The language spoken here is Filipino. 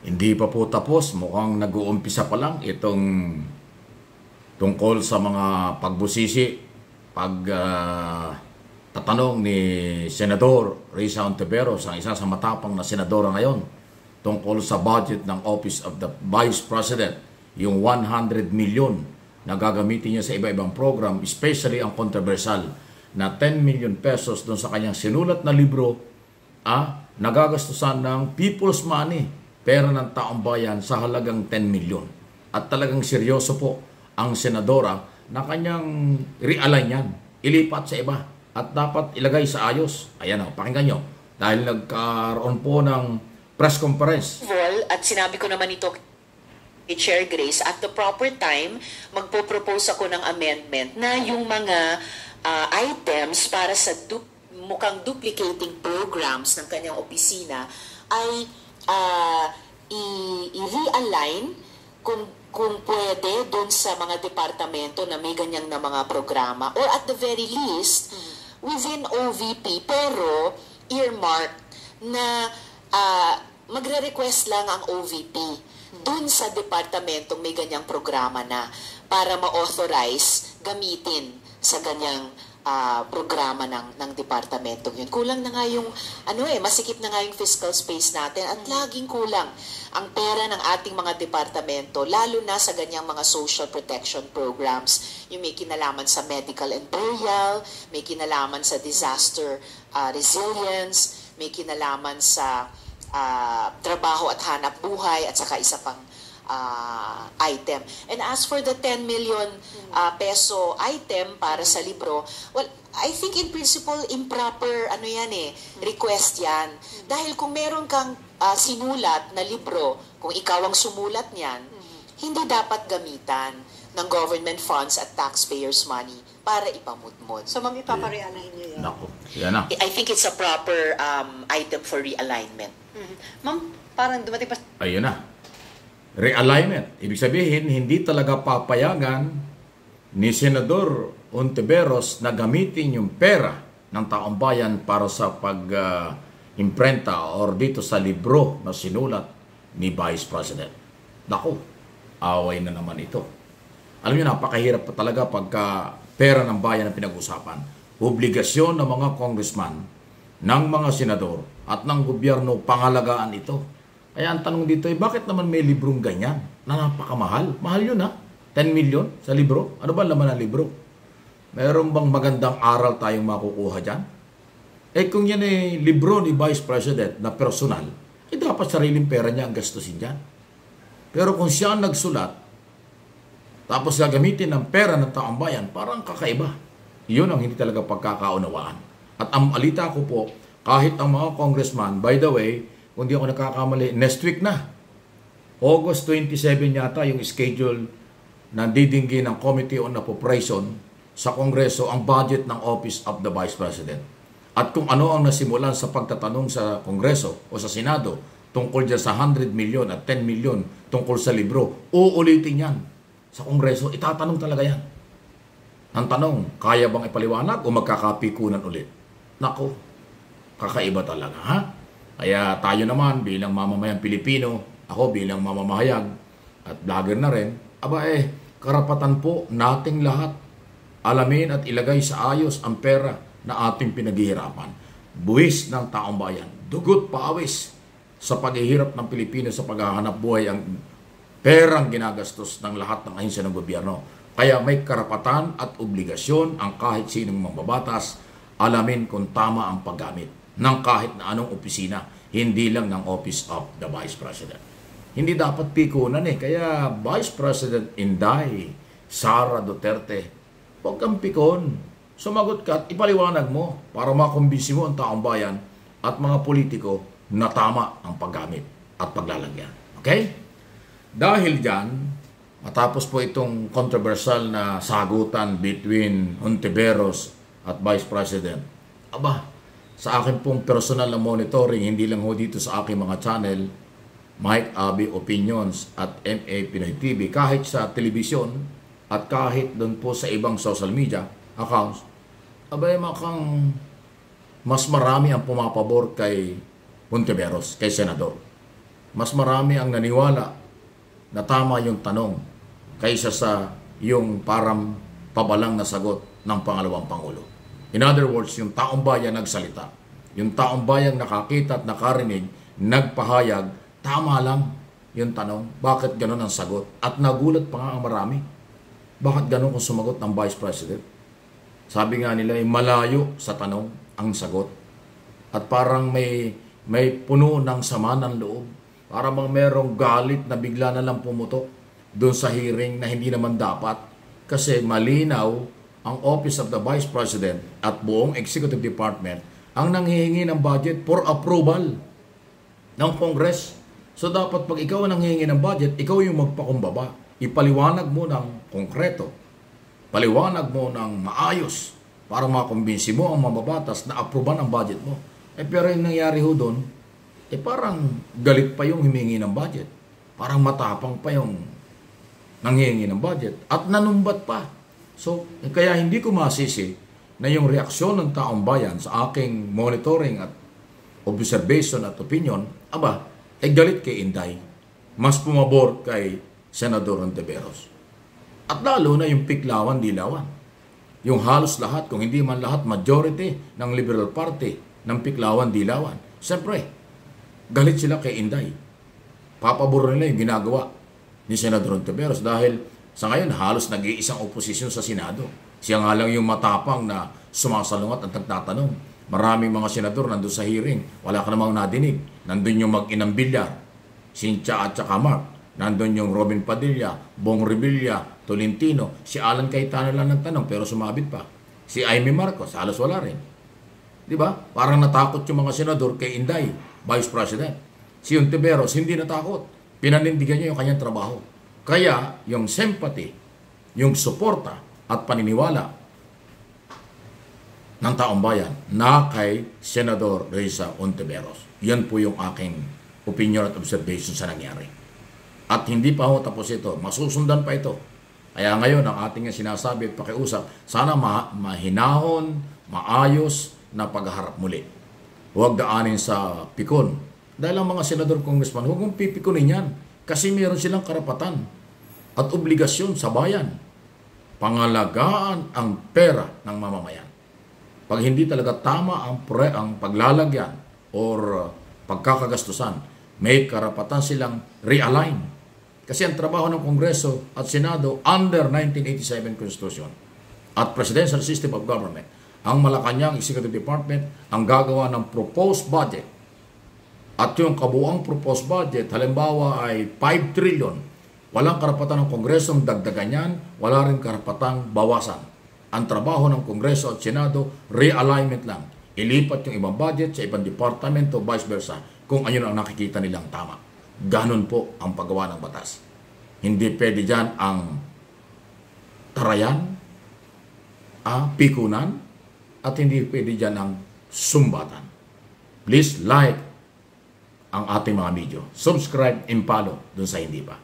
Hindi pa po tapos, mukhang nag-uumpisa pa lang itong tungkol sa mga pagbusisi, tatanong ni Senador Risa Hontiveros, ang isa sa matapang na senadora ngayon, tungkol sa budget ng Office of the Vice President, yung 100 million na gagamitin niya sa iba-ibang program, especially ang controversial na 10 million pesos doon sa kanyang sinulat na libro, nagagastusan ng people's money, pera ng taong bayan sa halagang 10 million. At talagang seryoso po ang senadora na kanyang realign yan, ilipat sa iba at dapat ilagay sa ayos. Ayan o, pakinggan nyo. Dahil nagkaroon po ng press conference. At sinabi ko naman ito kay Chair Grace, at the proper time, magpo-propose ako ng amendment na yung mga items para sa mukhang duplicating programs ng kanyang opisina ay i-realign kung pwede doon sa mga departamento na may ganyan na mga programa, or at the very least within OVP, pero earmark na magre-request lang ang OVP doon sa departamentong may ganyang programa na para ma-authorize gamitin sa ganyang programa ng departamentong yun. Kulang na nga yung, masikip na nga yung fiscal space natin at laging kulang ang pera ng ating mga departamento, lalo na sa ganyang mga social protection programs, yung may kinalaman sa medical and burial, may kinalaman sa disaster resilience, may kinalaman sa trabaho at hanap buhay, at saka isa pang item. And as for the 10 million peso item para sa libro, well, I think in principle improper request yan. Dahil kung meron kang sinulat na libro, kung ikaw ang sumulat niyan, hindi dapat gamitan ng government funds at taxpayers' money para ipamudmod. So, ma'am, ipapa-realign niyo yan? Naku, yan na. I think it's a proper item for realignment. Ma'am, parang dumating pa... Ayun na. Realignment. Ibig sabihin, hindi talaga papayagan ni Senador Hontiveros na gamitin yung pera ng taong bayan para sa pag-imprenta or dito sa libro na sinulat ni Vice President. Naku, away na naman ito. Alam niyo, napakahirap pa talaga pagka pera ng bayan ang pinag-usapan. Obligasyon ng mga congressman, ng mga senador, at ng gobyerno pangalagaan ito. Kaya ang tanong dito ay, bakit naman may librong ganyan na napakamahal? Mahal yun 10 million sa libro. Ano ba laman ng libro? Meron bang magandang aral tayong makukuha dyan? Kung yan ay libro ni Vice President na personal, dapat sariling pera niya ang gastusin dyan. Pero kung siya ang nagsulat, tapos gagamitin ng pera ng taong bayan, parang kakaiba. Yun ang hindi talaga pagkakaunawaan. At ang alita ko po, kahit ang mga congressman, by the way, kung di ako nakakamali, next week na. August 27 yata yung schedule na didinggi ng Committee on Appropriation sa Kongreso ang budget ng Office of the Vice President. At kung ano ang nasimulan sa pagtatanong sa Kongreso o sa Senado tungkol dyan sa 100 million at 10 million tungkol sa libro, uulitin yan sa Kongreso. Itatanong talaga yan. Ang tanong, kaya bang ipaliwanag o magkakapikunan ulit? Nako, kakaiba talaga, ha? Kaya tayo naman bilang mamamayang Pilipino, ako bilang mamamahayag at vlogger na rin, karapatan po nating lahat alamin at ilagay sa ayos ang pera na ating pinaghihirapan. Buwis ng taong bayan, dugot pawis sa paghihirap ng Pilipino sa paghahanap buhay ang perang ginagastos ng lahat ng ahensya ng gobyerno. Kaya may karapatan at obligasyon ang kahit sinong mambabatas alamin kung tama ang paggamit ng kahit na anong opisina, hindi lang ng Office of the Vice President. Hindi dapat pikunan Kaya Vice President Inday Sara Duterte, huwag kang pikon. Sumagot ka at ipaliwanag mo para makumbisi mo ang taong bayan at mga politiko na tama ang paggamit at paglalagyan. Okay? Dahil dyan, matapos po itong controversial na sagutan between Hontiveros at Vice President, sa akin pong personal na monitoring, hindi lang dito sa aking mga channel, Mike Abby Opinions at MA Pinoy TV, kahit sa telebisyon at kahit doon po sa ibang social media accounts, makang mas marami ang pumapabor kay Hontiveros, kay Senador. mas marami ang naniwala na tama yung tanong kaysa sa yung parang pabalang na sagot ng pangalawang Pangulo. In other words, yung taong bayan nagsalita. Yung taong bayan nakakita at nakarinig, nagpahayag, tama lang yung tanong. Bakit ganun ang sagot? At nagulat pa nga ang marami. Bakit ganun kung sumagot ng Vice President? Sabi nga nila, malayo sa tanong ang sagot. At parang may puno ng sama ng loob. Parang merong galit na bigla na lang pumutok doon sa hearing na hindi naman dapat. Kasi malinaw ang Office of the Vice President at buong Executive Department ang nanghihingi ng budget for approval ng Congress. So dapat pag ikaw ang nanghihingi ng budget, ikaw yung magpakumbaba. Ipaliwanag mo ng konkreto. Paliwanag mo ng maayos para makumbinsi mo ang mababatas na aproban ang budget mo. Pero yung nangyari ho doon, parang galit pa yung humingi ng budget. Parang matapang pa yung nanghihingi ng budget. At nanumbat pa. So, kaya hindi ko masisi na yung reaksyon ng taong bayan sa aking monitoring at observation at opinion, galit kay Inday. Mas pumabor kay Senador Hontiveros. At lalo na yung Piklawan-Dilawan. Yung halos lahat, kung hindi man lahat, majority ng Liberal Party ng Piklawan-Dilawan. Siyempre, galit sila kay Inday. Papabor nila yung ginagawa ni Senador Hontiveros dahil sa ngayon halos nag-iisang oposisyon sa Senado. Siya nga lang yung matapang na sumasalungat at nagtatanong. Maraming mga senador nandun sa hearing. Wala ka namang nadinig. Nandun yung mag-inang Villar, Cynthia at saka Mark. Nandun yung Robin Padilla, Bong Revilla, Tolentino. Si Alan Cayetano lang nagtanong pero sumabit pa. Si Amy Marcos, halos wala rin. Di ba? Parang natakot yung mga senador kay Inday, Vice President. Si Hontiveros hindi natakot. Pinanindigan niya yung kanyang trabaho. Kaya yung sympathy, yung suporta at paniniwala ng taong bayan na kay Senador Risa Hontiveros. Yan po yung aking opinion at observation sa nangyari. At hindi pa ho tapos ito. Masusundan pa ito. Kaya ngayon, ang ating sinasabi at pakiusap, sana mahinahon, maayos na pagharap muli. Huwag daanin sa pikon. Dahil ang mga senador congressman, huwag mong pipikunin yan. Kasi meron silang karapatan at obligasyon sa bayan. Pangalagaan ang pera ng mamamayan. Pag hindi talaga tama ang paglalagyan or pagkakagastusan, may karapatan silang realign. Kasi ang trabaho ng Kongreso at Senado under 1987 Constitution at Presidential System of Government, ang Malacanang Executive Department ang gagawa ng proposed budget. At yung kabuang proposed budget, halimbawa ay 5 trillion. Walang karapatan ng Kongreso ang dagdagan yan, wala rin karapatang bawasan. Ang trabaho ng Kongreso at Senado, realignment lang. Ilipat yung ibang budget sa ibang departamento, vice versa, kung ano ang nakikita nilang tama. Ganon po ang paggawa ng batas. Hindi pwede dyan ang tarayan, pikunan, at hindi pwede dyan ang sumbatan. Please like ang ating mga video. Subscribe and follow dun sa hindi pa.